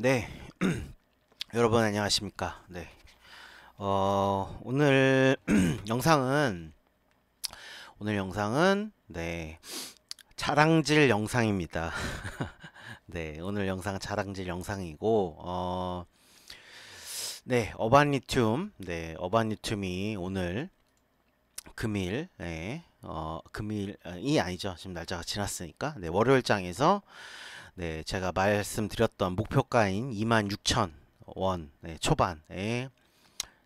네, 여러분 안녕하십니까? 네, 오늘 영상은 네 자랑질 영상입니다. 네, 오늘 영상 자랑질 영상이고 네 어반리튬이 오늘 금일, 금일이 아니죠. 지금 날짜가 지났으니까 네 월요일장에서 네 제가 말씀드렸던 목표가인 26,000원 네, 초반에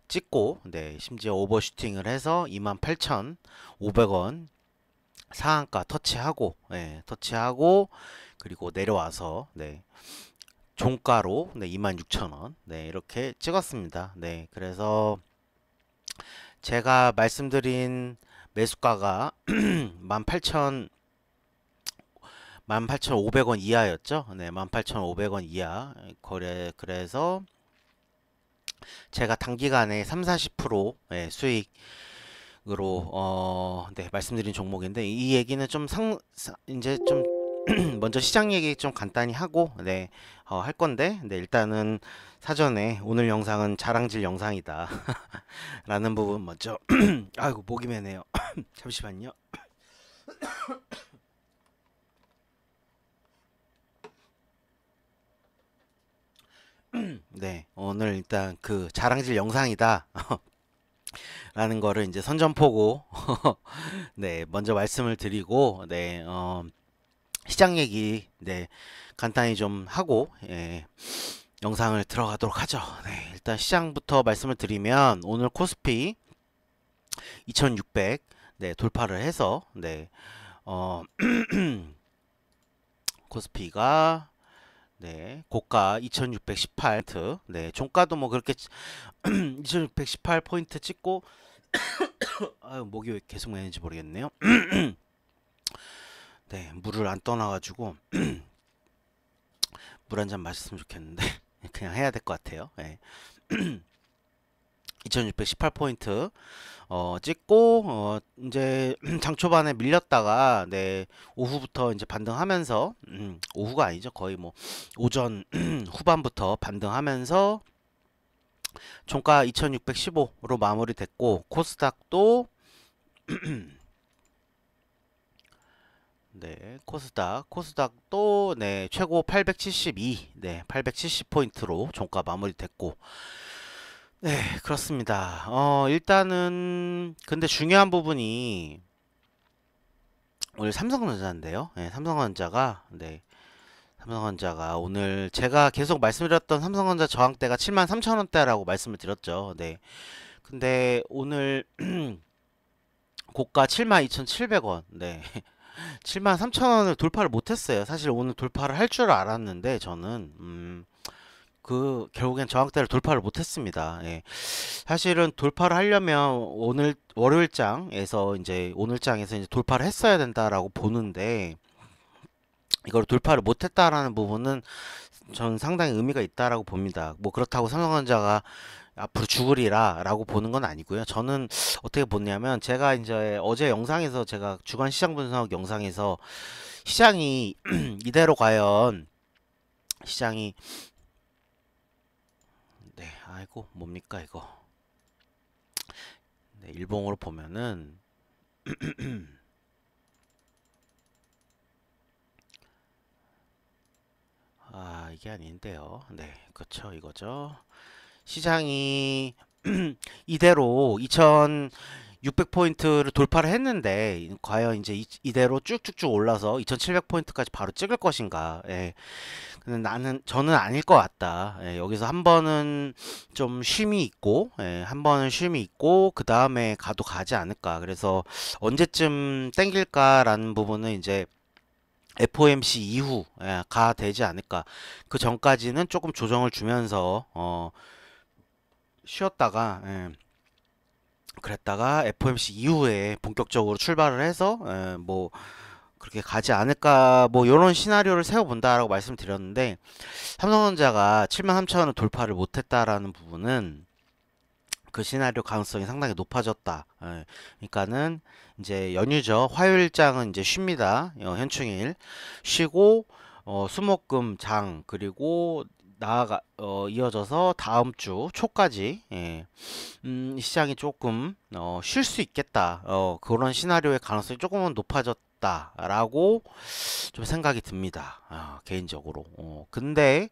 찍고 네 심지어 오버슈팅을 해서 28,500원 상한가 터치하고 터치하고 그리고 내려와서 네 종가로 네 26,000원 네 이렇게 찍었습니다. 네 그래서 제가 말씀드린 매수가가 18,000 18,500원 이하였죠. 네, 18,500원 이하 거래. 그래서 제가 단기간에 3, 40% 수익으로 네, 말씀드린 종목인데 이 얘기는 좀 이제 좀 먼저 시장 얘기 좀 간단히 하고 네, 할 건데 네, 일단은 사전에 오늘 영상은 자랑질 영상이다 라는 부분 먼저 아이고 목이 메네요. 잠시만요. 네, 오늘 일단 그 자랑질 영상이다 라는 거를 이제 선전포고 네, 먼저 말씀을 드리고 네, 시장 얘기 네, 간단히 좀 하고 영상을 들어가도록 하죠. 네, 일단 시장부터 말씀을 드리면 오늘 코스피 2600 네, 돌파를 해서 네, 코스피가 네, 고가 2618포인트 네, 종가도 뭐 그렇게 2618포인트 찍고 아유, 목이 왜 계속 매는지 모르겠네요. 네, 물을 안 떠나가지고 물 한 잔 마셨으면 좋겠는데 그냥 해야 될 것 같아요. 네. 2618포인트 찍고 이제 장 초반에 밀렸다가 네 오후부터 이제 반등하면서 오후가 아니죠. 거의 뭐 오전 후반부터 반등하면서 종가 2615로 마무리됐고 코스닥도 네, 코스닥도 네, 최고 872, 네, 870포인트로 종가 마무리됐고, 네, 그렇습니다. 일단은 근데 중요한 부분이 오늘 삼성전자인데요. 네, 삼성전자가 오늘 제가 계속 말씀드렸던 삼성전자 저항대가 73,000원대라고 말씀을 드렸죠. 네. 근데 오늘 고가 72,700원. 네. 73,000원을 돌파를 못했어요. 사실 오늘 돌파를 할 줄 알았는데 저는 그 결국엔 저항대를 돌파를 못했습니다. 예. 사실은 돌파를 하려면 오늘 월요일장에서 이제 오늘장에서 이제 돌파를 했어야 된다라고 보는데 이걸 돌파를 못했다라는 부분은 전 상당히 의미가 있다라고 봅니다. 뭐 그렇다고 삼성전자가 앞으로 죽으리라라고 보는 건 아니고요. 저는 어떻게 보냐면 제가 이제 어제 영상에서 제가 주간 시장 분석 영상에서 시장이 이대로 과연 시장이 네 아이고 뭡니까 이거 네, 일봉으로 보면은 아 이게 아닌데요. 네 그쵸 이거죠. 시장이 이대로 2600포인트를 돌파를 했는데 과연 이제 이대로 쭉쭉쭉 올라서 2700포인트까지 바로 찍을 것인가? 예. 근데 저는 아닐 것 같다. 예, 여기서 한 번은 좀 쉼이 있고, 한 번은 쉼이 있고, 그 다음에 가도 가지 않을까. 그래서 언제쯤 땡길까라는 부분은 이제 FOMC 이후 가 되지 않을까. 그 전까지는 조금 조정을 주면서 쉬었다가 그랬다가 FOMC 이후에 본격적으로 출발을 해서 뭐 그렇게 가지 않을까 뭐 이런 시나리오를 세워본다라고 말씀드렸는데 삼성전자가 73,000원을 돌파를 못했다라는 부분은 그 시나리오 가능성이 상당히 높아졌다. 그러니까는 이제 연휴죠. 화요일장은 이제 쉽니다. 현충일 쉬고 수목금 장 그리고 이어져서 다음 주 초까지 시장이 조금 쉴 수 있겠다. 그런 시나리오의 가능성이 조금은 높아졌다라고 좀 생각이 듭니다. 개인적으로. 근데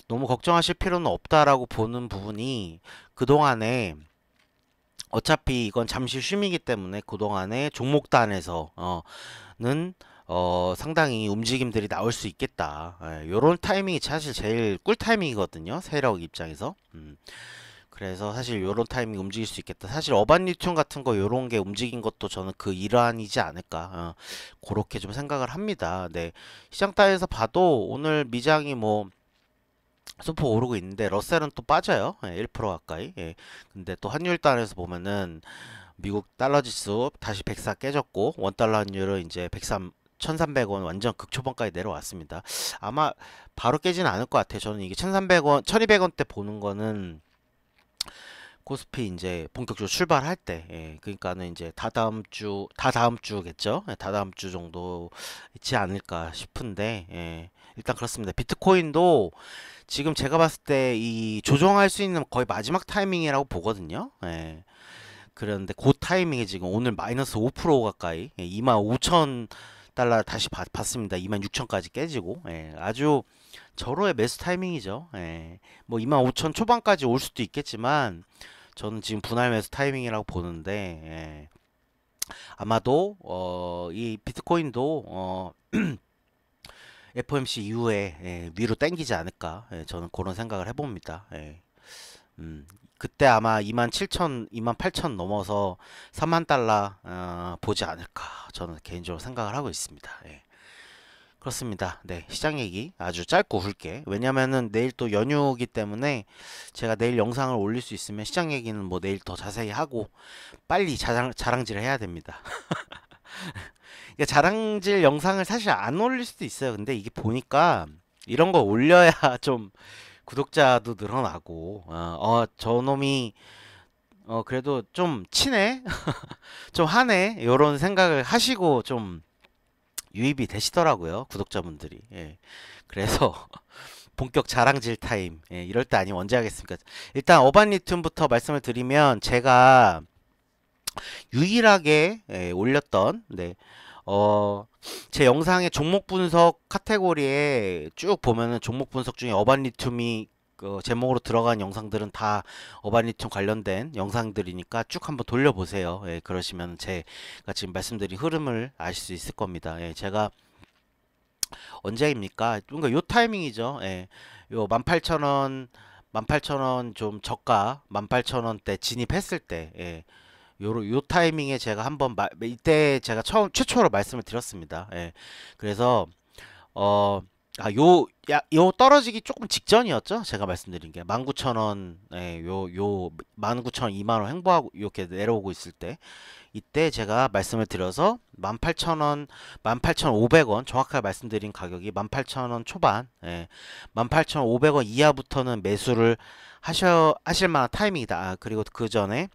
너무 걱정하실 필요는 없다라고 보는 부분이 그동안에 어차피 이건 잠시 쉼이기 때문에 그동안에 종목단에서는 상당히 움직임들이 나올 수 있겠다. 요런 타이밍이 사실 제일 꿀 타이밍이거든요. 세력 입장에서. 그래서 사실 요런 타이밍 움직일 수 있겠다. 사실 어반리튬 같은 거 요런 게 움직인 것도 저는 그 일환이지 않을까. 그렇게 좀 생각을 합니다. 네. 시장 따위에서 봐도 오늘 미장이 뭐 소폭 오르고 있는데 러셀은 또 빠져요. 1% 가까이. 예. 근데 또 환율 단에서 보면은 미국 달러 지수 다시 104 깨졌고 원달러 환율은 이제 103 1300원 완전 극초반까지 내려왔습니다. 아마 바로 깨지는 않을 것 같아요. 저는 이게 1300원, 1200원대 보는 거는 코스피 이제 본격적으로 출발할 때, 그러니까는 이제 다다음 주겠죠. 다다음 주 정도 있지 않을까 싶은데, 일단 그렇습니다. 비트코인도 지금 제가 봤을 때 이 조정할 수 있는 거의 마지막 타이밍이라고 보거든요. 그런데 그 타이밍에 지금 오늘 마이너스 5% 가까이 25,000달러 다시 봤습니다. 26,000까지 깨지고 아주 절호의 매수 타이밍이죠. 뭐 25,000 초반까지 올 수도 있겠지만 저는 지금 분할 매수 타이밍이라고 보는데 아마도 이 비트코인도 FOMC 이후에 위로 당기지 않을까 저는 그런 생각을 해봅니다. 그때 아마 27,000, 28,000 넘어서 3만 달러 보지 않을까 저는 개인적으로 생각을 하고 있습니다. 그렇습니다. 네, 시장 얘기 아주 짧고 굵게. 왜냐면은 내일 또 연휴이기 때문에 제가 내일 영상을 올릴 수 있으면 시장 얘기는 뭐 내일 더 자세히 하고 빨리 자랑질을 해야 됩니다. 그러니까 자랑질 영상을 사실 안 올릴 수도 있어요. 근데 이게 보니까 이런 거 올려야 좀 구독자도 늘어나고 저놈이 그래도 좀 치네 좀 하네 요런 생각을 하시고 좀 유입이 되시더라고요 구독자분들이. 그래서 본격 자랑질 타임. 이럴 때 아니면 언제 하겠습니까? 일단 어반리튬부터 말씀을 드리면 제가 유일하게 올렸던 제 영상의 종목 분석 카테고리에 쭉 보면은 종목 분석 중에 어반리튬이 제목으로 들어간 영상들은 다 어반리튬 관련된 영상들이니까 쭉 한번 돌려보세요. 그러시면 제가 지금 말씀드린 흐름을 아실 수 있을 겁니다. 제가 언제입니까? 그러니까 요 타이밍이죠. 요 18,000원, 18,000원 좀 저가 18,000원대 진입했을 때, 요 타이밍에 제가 한번 이때 제가 최초로 말씀을 드렸습니다. 그래서 요 떨어지기 조금 직전이었죠. 제가 말씀드린 게 19,000원, 요 19,000원, 2만원 횡보하고 이렇게 내려오고 있을 때 이때 제가 말씀을 드려서 18,000원, 18,500원 정확하게 말씀드린 가격이 18,000원 초반, 18,500원 이하부터는 매수를 하실 만한 타이밍이다. 그리고 그 전에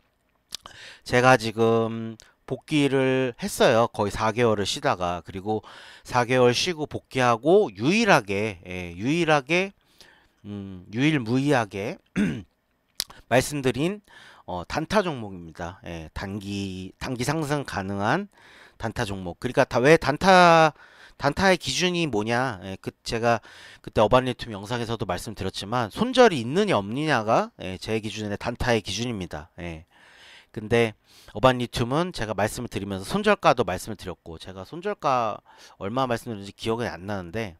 제가 지금 복귀를 했어요. 거의 4개월을 쉬다가. 그리고 4개월 쉬고 복귀하고 유일무이하게 말씀드린 단타 종목입니다. 단기 상승 가능한 단타 종목. 그러니까 왜 단타의 기준이 뭐냐? 제가 그때 어반리튬 영상에서도 말씀드렸지만 손절이 있느냐 없느냐가 제 기준의 단타의 기준입니다. 근데 어반리튬은 제가 말씀을 드리면서 손절가도 말씀을 드렸고 제가 손절가 얼마 말씀드렸는지 기억이 안 나는데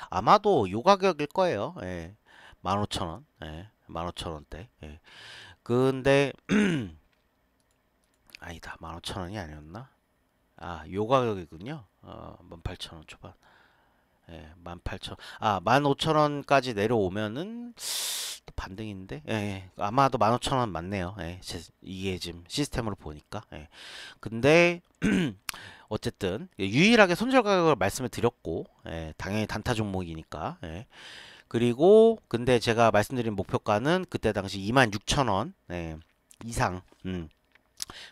아마도 요 가격일 거예요. 15,000원. 15,000원대. 근데 아니다. 15,000원이 아니었나? 요 가격이군요. 18,000원 초반. 18,000원. 15,000원까지 내려오면은 또 반등인데, 아마도 15,000원 맞네요. 이게 지금 시스템으로 보니까. 근데 어쨌든 유일하게 손절 가격을 말씀을 드렸고, 당연히 단타 종목이니까. 그리고 근데 제가 말씀드린 목표가는 그때 당시 26,000원 이상.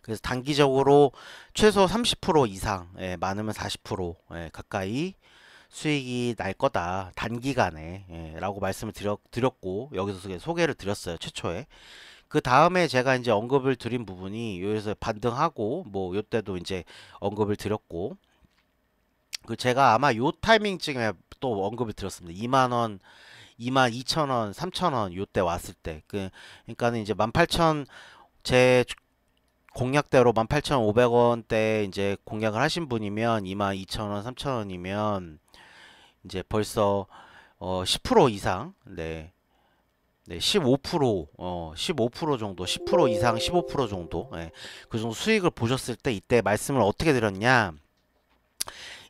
그래서 단기적으로 최소 30% 이상, 많으면 40% 가까이 수익이 날 거다 단기간에 라고 말씀을 드렸고 여기서 소개를 드렸어요 최초에. 그 다음에 제가 이제 언급을 드린 부분이 여기서 반등하고 뭐 요때도 이제 언급을 드렸고 그 제가 아마 요 타이밍쯤에 또 언급을 드렸습니다. 2만원 22,000원 3,000원 요때 왔을 때 그러니까는 이제 18,000 제 공략대로 18,500원대 이제 공략을 하신 분이면 22,000원 3,000원이면 이제 벌써 10% 이상 네, 15% 15% 정도 10% 이상 15% 정도 그 정도 수익을 보셨을 때 이때 말씀을 어떻게 드렸냐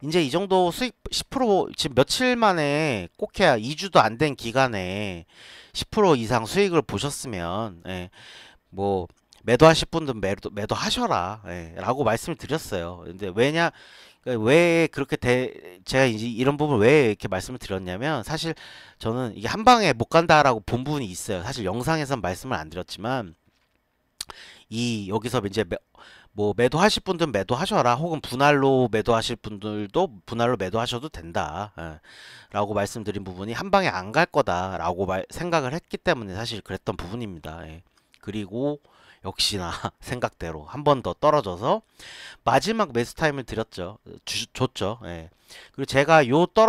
이제 이 정도 수익 10% 지금 며칠 만에 꼭 해야 2주도 안 된 기간에 10% 이상 수익을 보셨으면 뭐 매도하실 분들은 매도하셔라 라고 말씀을 드렸어요. 근데 왜 그렇게 제가 이제 이런 부분을 왜 이렇게 말씀을 드렸냐면 사실 저는 이게 한 방에 못 간다라고 본 부분이 있어요. 사실 영상에선 말씀을 안 드렸지만 여기서 이제 뭐 매도하실 분들은 매도하셔라 혹은 분할로 매도하실 분들도 분할로 매도하셔도 된다 라고 말씀드린 부분이 한 방에 안 갈 거다 라고 생각을 했기 때문에 사실 그랬던 부분입니다. 그리고 역시나 생각대로 한 번 더 떨어져서 마지막 매수 타임을 줬죠. 그리고 제가 요때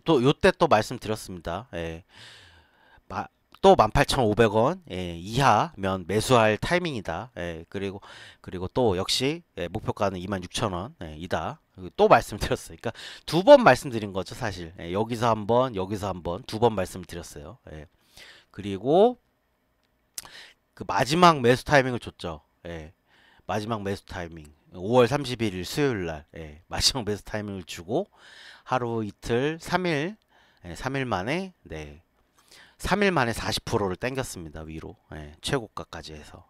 요때 또 말씀드렸습니다. 또 18,500원 이하면 매수할 타이밍이다. 그리고 또 역시 목표가는 26,000원 이다. 또 말씀드렸어요. 그러니까 두 번 말씀드린 거죠, 사실. 여기서 한 번, 여기서 한 번, 두 번 말씀드렸어요. 그리고 그 마지막 매수 타이밍을 줬죠. 마지막 매수 타이밍 5월 31일 수요일 날 마지막 매수 타이밍을 주고 하루 이틀 3일 3일 만에 3일 만에 40%를 땡겼습니다. 위로. 최고가까지 해서.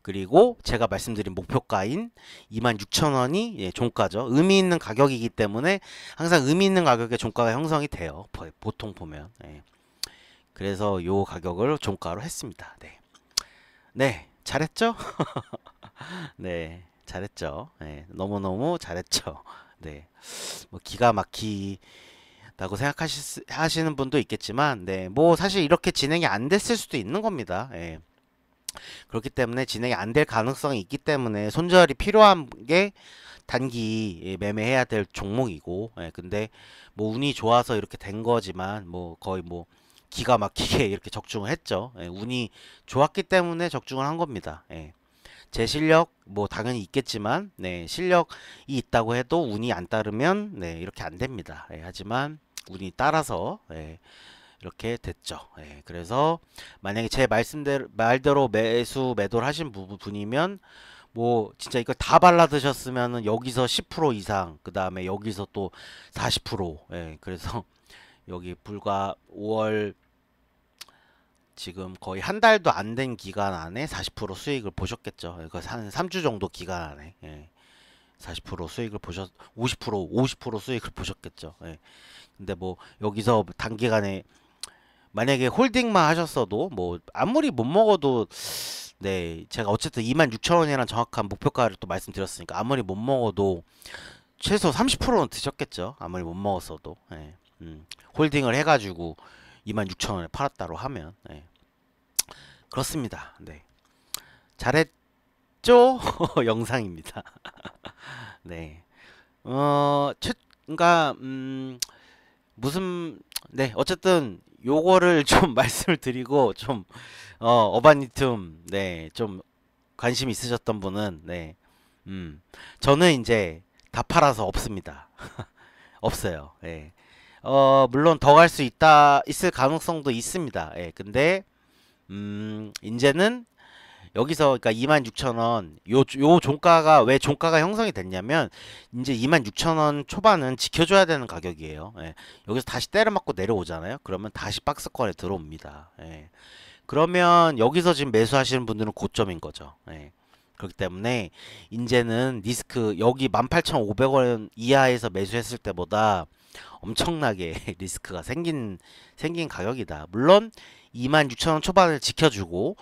그리고 제가 말씀드린 목표가인 26,000원이 종가죠. 의미 있는 가격이기 때문에 항상 의미 있는 가격에 종가가 형성이 돼요. 보통 보면. 그래서 요 가격을 종가로 했습니다. 네, 잘했죠? 네, 잘했죠. 너무너무 잘했죠. 뭐 기가 막히다고 생각하시는 분도 있겠지만, 뭐 사실 이렇게 진행이 안 됐을 수도 있는 겁니다. 그렇기 때문에 진행이 안 될 가능성이 있기 때문에 손절이 필요한 게 단기 매매해야 될 종목이고, 근데 뭐 운이 좋아서 이렇게 된 거지만, 뭐 거의 뭐 기가 막히게 이렇게 적중을 했죠. 운이 좋았기 때문에 적중을 한 겁니다. 제 실력 뭐 당연히 있겠지만 실력이 있다고 해도 운이 안 따르면 이렇게 안 됩니다. 하지만 운이 따라서 이렇게 됐죠. 그래서 만약에 제 말대로 매도를 하신 분이면 뭐 진짜 이거 다 발라 드셨으면은 여기서 10% 이상 그 다음에 여기서 또 40% 그래서 여기 불과 5월 지금 거의 한 달도 안 된 기간 안에 40% 수익을 보셨겠죠. 그 한 3주 정도 기간 안에 40% 수익을 50% 수익을 보셨겠죠. 근데 뭐 여기서 단기간에 만약에 홀딩만 하셨어도 뭐 아무리 못 먹어도 제가 어쨌든 26,000원이라는 정확한 목표가를 또 말씀드렸으니까 아무리 못 먹어도 최소 30%는 드셨겠죠. 아무리 못 먹었어도. 홀딩을 해가지고 26,000원에 팔았다로 하면 그렇습니다. 잘했죠? 영상입니다. 그러니까 무슨 어쨌든 요거를 좀 말씀을 드리고 좀 어바니툼 좀 관심 있으셨던 분은 저는 이제 다 팔아서 없습니다. 없어요. 물론 더 갈 수 있을 가능성도 있습니다. 근데 이제는 여기서 그러니까 26,000원 요 종가가 왜 종가가 형성이 됐냐면 이제 26,000원 초반은 지켜줘야 되는 가격이에요. 여기서 다시 때려맞고 내려오잖아요. 그러면 다시 박스권에 들어옵니다. 그러면 여기서 지금 매수하시는 분들은 고점인 거죠. 그렇기 때문에 이제는 리스크 여기 18,500원 이하에서 매수했을 때보다 엄청나게 리스크가 생긴 가격이다. 물론 26,000원 초반을 지켜주고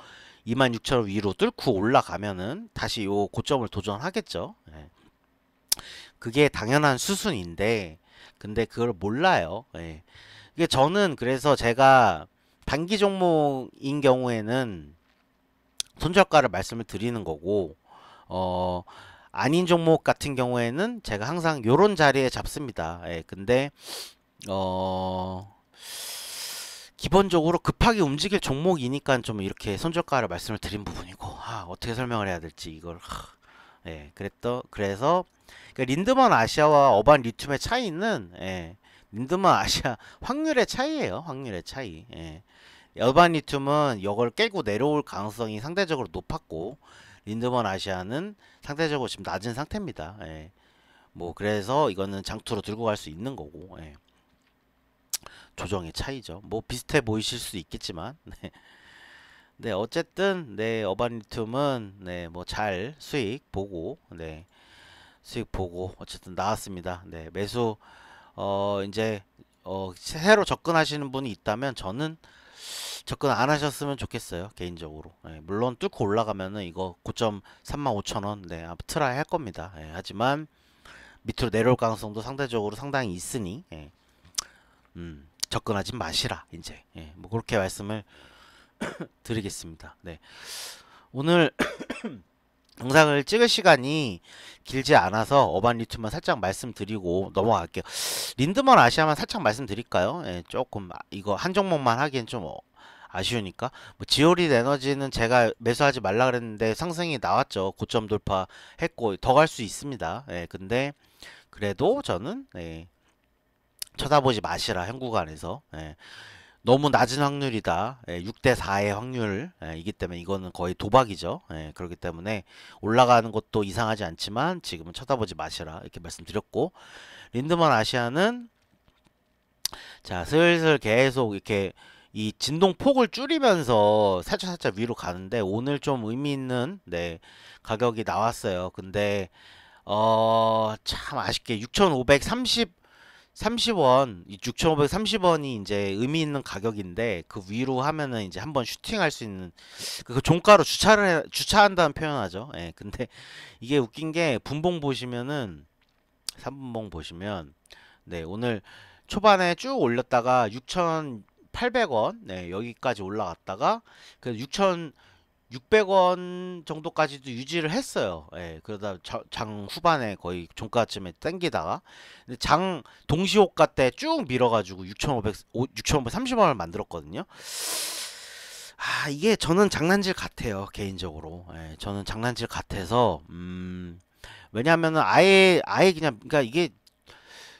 26,000원 위로 뚫고 올라가면은 다시 요 고점을 도전하겠죠. 그게 당연한 수순인데 근데 그걸 몰라요. 예. 이게 저는 그래서 제가 단기 종목인 경우에는 손절가를 말씀을 드리는 거고 어 아닌 종목 같은 경우에는 제가 항상 요런 자리에 잡습니다. 예. 근데 어 기본적으로 급하게 움직일 종목이니까 좀 이렇게 손절가를 말씀을 드린 부분이고 어떻게 설명을 해야 될지 이걸 예, 그래서 그러니까 린드먼 아시아와 어반 리튬의 차이는 예, 린드먼 아시아 확률의 차이예요. 확률의 차이. 예. 어반 리튬은 이걸 깨고 내려올 가능성이 상대적으로 높았고 린드먼 아시아는 상대적으로 지금 낮은 상태입니다. 예. 뭐 그래서 이거는 장투로 들고 갈 수 있는 거고 예. 조정의 차이죠. 뭐 비슷해 보이실 수 있겠지만 네. 네, 어쨌든 네, 어바니툼은 네, 뭐 잘 수익 보고 네, 수익 보고 어쨌든 나왔습니다. 네, 매수 이제 새로 접근하시는 분이 있다면 저는 접근 안 하셨으면 좋겠어요. 개인적으로. 네, 물론 뚫고 올라가면은 이거 고점 35,000원 네, 트라이 할 겁니다. 네, 하지만 밑으로 내려올 가능성도 상대적으로 상당히 있으니 접근하지 마시라 이제 뭐 그렇게 말씀을 드리겠습니다. 네. 오늘 영상을 찍을 시간이 길지 않아서 어반 리튬만 살짝 말씀드리고 넘어갈게요. 린드먼 아시아만 살짝 말씀드릴까요? 예, 조금 이거 한 종목만 하기엔 좀 아쉬우니까 뭐 지오릿 에너지는 제가 매수하지 말라 그랬는데 상승이 나왔죠. 고점 돌파했고 더 갈 수 있습니다. 예, 근데 그래도 저는 쳐다보지 마시라 현 구간에서 너무 낮은 확률이다. 6대 4의 확률이기 때문에 이거는 거의 도박이죠. 그렇기 때문에 올라가는 것도 이상하지 않지만 지금은 쳐다보지 마시라 이렇게 말씀드렸고 린드먼 아시아는 자 슬슬 계속 이렇게 이 진동폭을 줄이면서 살짝 위로 가는데 오늘 좀 의미 있는 가격이 나왔어요. 근데 참 아쉽게 6,530원, 6,530원이 이제 의미 있는 가격인데 그 위로 하면은 이제 한번 슈팅할 수 있는 그 종가로 주차한다는 표현하죠. 예. 근데 이게 웃긴 게 분봉 보시면은 3분봉 보시면 오늘 초반에 쭉 올렸다가 6,800원 여기까지 올라갔다가 그 6,600원 정도까지도 유지를 했어요. 예, 그러다 장 후반에 거의 종가쯤에 땡기다가 근데 장 동시호가 때 쭉 밀어가지고 6,530원을 만들었거든요. 이게 저는 장난질 같아요. 개인적으로. 예, 저는 장난질 같아서 왜냐하면은 아예 그냥 그러니까 이게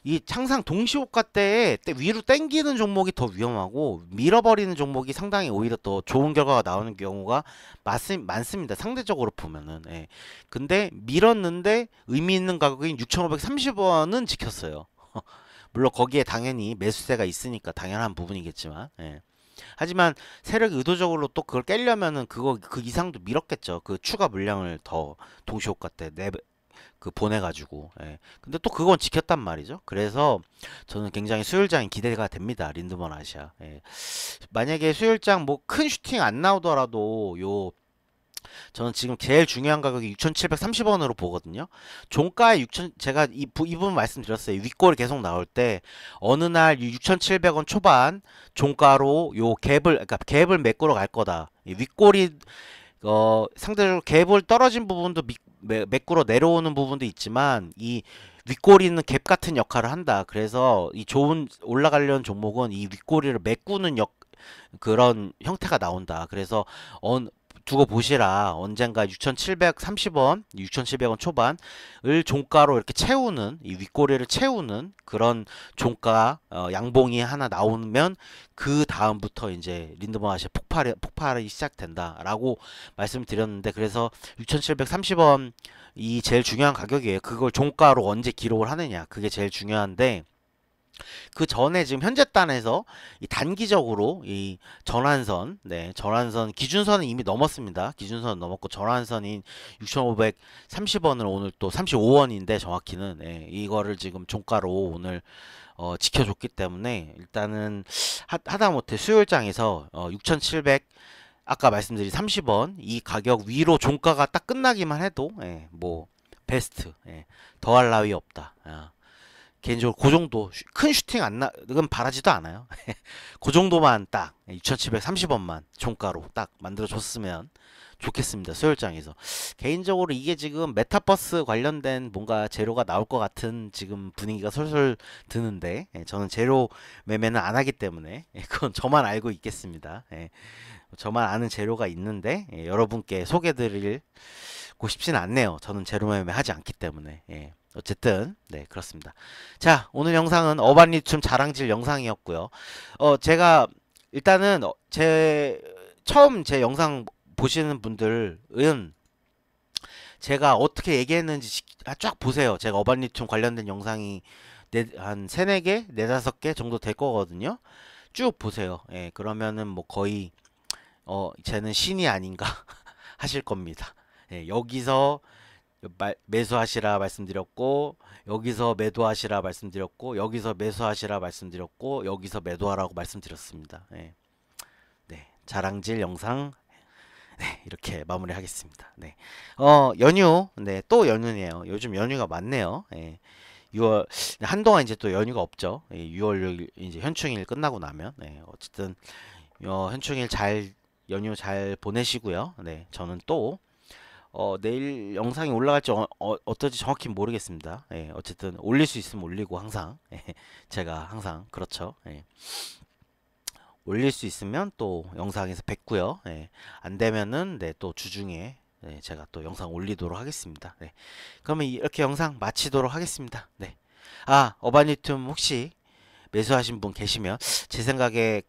이 항상 동시호가 때에 위로 땡기는 종목이 더 위험하고 밀어버리는 종목이 상당히 오히려 더 좋은 결과가 나오는 경우가 많습니다. 상대적으로 보면은. 예. 근데 밀었는데 의미 있는 가격인 6,530원은 지켰어요. 물론 거기에 당연히 매수세가 있으니까 당연한 부분이겠지만. 예. 하지만 세력이 의도적으로 또 그걸 깨려면은 그 이상도 밀었겠죠. 그 추가 물량을 더 동시호가 때 보내가지고 근데 또 그건 지켰단 말이죠. 그래서 저는 굉장히 수요일장이 기대가 됩니다. 린드먼 아시아. 만약에 수요일장 뭐 큰 슈팅 안 나오더라도 저는 지금 제일 중요한 가격이 6,730원으로 보거든요. 종가에 6,000 제가 이 부분 말씀드렸어요. 윗골이 계속 나올 때 어느 날 6,700원 초반 종가로 그러니까 갭을 메꾸러 갈 거다. 윗골이 상대적으로 갭을 떨어진 부분도 메꾸러 내려오는 부분도 있지만 이 윗꼬리는 갭 같은 역할을 한다. 그래서 이 좋은 올라가려는 종목은 이 윗꼬리를 메꾸는 그런 형태가 나온다. 그래서 두고 보시라. 언젠가 6,730원, 6,700원 초반을 종가로 이렇게 채우는 이 윗꼬리를 채우는 그런 종가 양봉이 하나 나오면 그 다음부터 이제 린드먼 아시아 폭발이 시작된다라고 말씀드렸는데 그래서 6,730원 이 제일 중요한 가격이에요. 그걸 종가로 언제 기록을 하느냐 그게 제일 중요한데 그 전에 지금 현재 단에서 이 단기적으로 이 전환선, 전환선 기준선은 이미 넘었습니다. 기준선 넘었고 전환선인 6,530원을 오늘 또 35원인데 정확히는 이거를 지금 종가로 오늘 지켜줬기 때문에 일단은 하다못해 수요일장에서 6,700 아까 말씀드린 30원 이 가격 위로 종가가 딱 끝나기만 해도 뭐 베스트. 예. 더할 나위 없다. 아, 개인적으로 그 정도 큰 슈팅 안 나, 그건 바라지도 않아요. 그 정도만 딱 6,730원만 종가로 딱 만들어 줬으면 좋겠습니다. 소열장에서. 개인적으로 이게 지금 메타버스 관련된 뭔가 재료가 나올 것 같은 지금 분위기가 솔솔 드는데, 예, 저는 재료 매매는 안 하기 때문에, 예, 그건 저만 알고 있겠습니다. 예, 저만 아는 재료가 있는데, 예, 여러분께 소개드리고 싶진 않네요. 저는 재료 매매 하지 않기 때문에. 예. 어쨌든 네, 그렇습니다. 자, 오늘 영상은 어반리튬 자랑질 영상이었고요. 제가 일단은 처음 제 영상 보시는 분들은 제가 어떻게 얘기했는지 쫙 보세요. 제가 어반리튬 관련된 영상이 한 3, 4개, 4, 5개 정도 될 거거든요. 쭉 보세요. 예, 그러면은 뭐 거의 쟤는 신이 아닌가 하실 겁니다. 예, 여기서 매수하시라 말씀드렸고, 여기서 매도하시라 말씀드렸고, 여기서 매수하시라 말씀드렸고, 여기서 매도하라고 말씀드렸습니다. 예. 네, 자랑질 영상, 네, 이렇게 마무리하겠습니다. 네, 연휴, 네, 또 연휴네요. 요즘 연휴가 많네요. 예. 6월 한동안 이제 또 연휴가 없죠. 예, 6월 이제 현충일 끝나고 나면, 네, 어쨌든 현충일 연휴 잘 보내시고요. 네, 저는 또 내일 영상이 올라갈지 어떨지 정확히 모르겠습니다. 예, 어쨌든 올릴 수 있으면 올리고 항상 예, 제가 항상 그렇죠. 예. 올릴 수 있으면 또 영상에서 뵙고요. 예, 안 되면은 네, 또 주중에 네, 제가 또 영상 올리도록 하겠습니다. 네. 그러면 이렇게 영상 마치도록 하겠습니다. 네. 아, 어바니툼 혹시 매수하신 분 계시면 제 생각에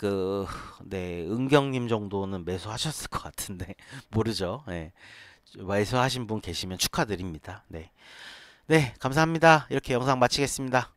네, 은경님 정도는 매수하셨을 것 같은데 모르죠. 예. 매수하신 분 계시면 축하드립니다. 네. 네, 감사합니다. 이렇게 영상 마치겠습니다.